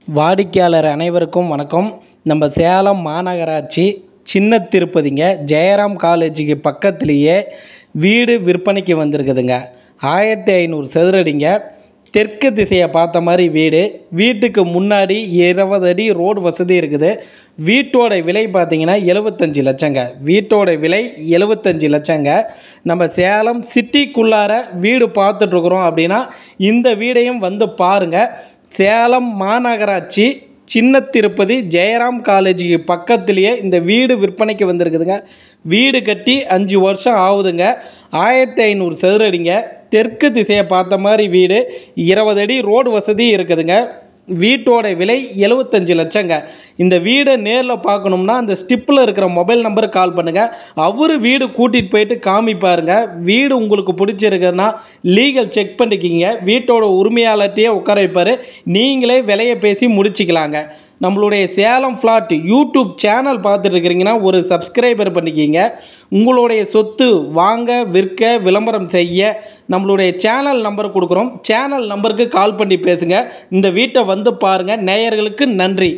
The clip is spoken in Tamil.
வாடிக்கையாளர் அனைவருக்கும் வணக்கம். நம்ம சேலம் மாநகராட்சி சின்ன திருப்பதிங்க ஜெயராம் காலேஜுக்கு பக்கத்துலேயே வீடு விற்பனைக்கு வந்திருக்குதுங்க. 1500 சதுரடிங்க. தெற்கு திசையை பார்த்த மாதிரி வீடு. வீட்டுக்கு முன்னாடி 20 அடி ரோடு வசதி இருக்குது. வீட்டோட விலை பார்த்திங்கன்னா 75 லட்சங்க. வீட்டோட விலை 75 லட்சங்க. நம்ம சேலம் சிட்டிக்குள்ளார வீடு பார்த்துட்ருக்குறோம் அப்படின்னா இந்த வீடையும் வந்து பாருங்கள். சேலம் மாநகராட்சி சின்ன திருப்பதி ஜெயராம் காலேஜுக்கு பக்கத்துலேயே இந்த வீடு விற்பனைக்கு வந்திருக்குதுங்க. வீடு கட்டி 5 வருஷம் ஆகுதுங்க. 1500 சதுரடிங்க. தெற்கு திசையை பார்த்த மாதிரி வீடு. 20 அடி ரோடு வசதி இருக்குதுங்க. வீட்டோட விலை 75 லட்சங்க. இந்த வீடை நேரில் பார்க்கணும்னா அந்த ஸ்டிப்பில் இருக்கிற மொபைல் நம்பருக்கு கால் பண்ணுங்கள். அவர் வீடு கூட்டிகிட்டு போயிட்டு காமிப்பாருங்க. வீடு உங்களுக்கு பிடிச்சிருக்குன்னா லீகல் செக் பண்ணிக்கிங்க. வீட்டோட உரிமையாளர்கிட்டயே உட்கார வைப்பார். நீங்களே விலையை பேசி முடிச்சிக்கலாங்க. நம்மளுடைய சேலம் ஃப்ளாட் யூடியூப் சேனல் பார்த்துட்டு இருக்கிறீங்கன்னா ஒரு சப்ஸ்கிரைபர் பண்ணிக்கிங்க. உங்களுடைய சொத்து வாங்க விற்க விளம்பரம் செய்ய நம்மளுடைய சேனல் நம்பர் கொடுக்குறோம். சேனல் நம்பருக்கு கால் பண்ணி பேசுங்க. இந்த வீட்டை வந்து பாருங்கள். நேயர்களுக்கு நன்றி.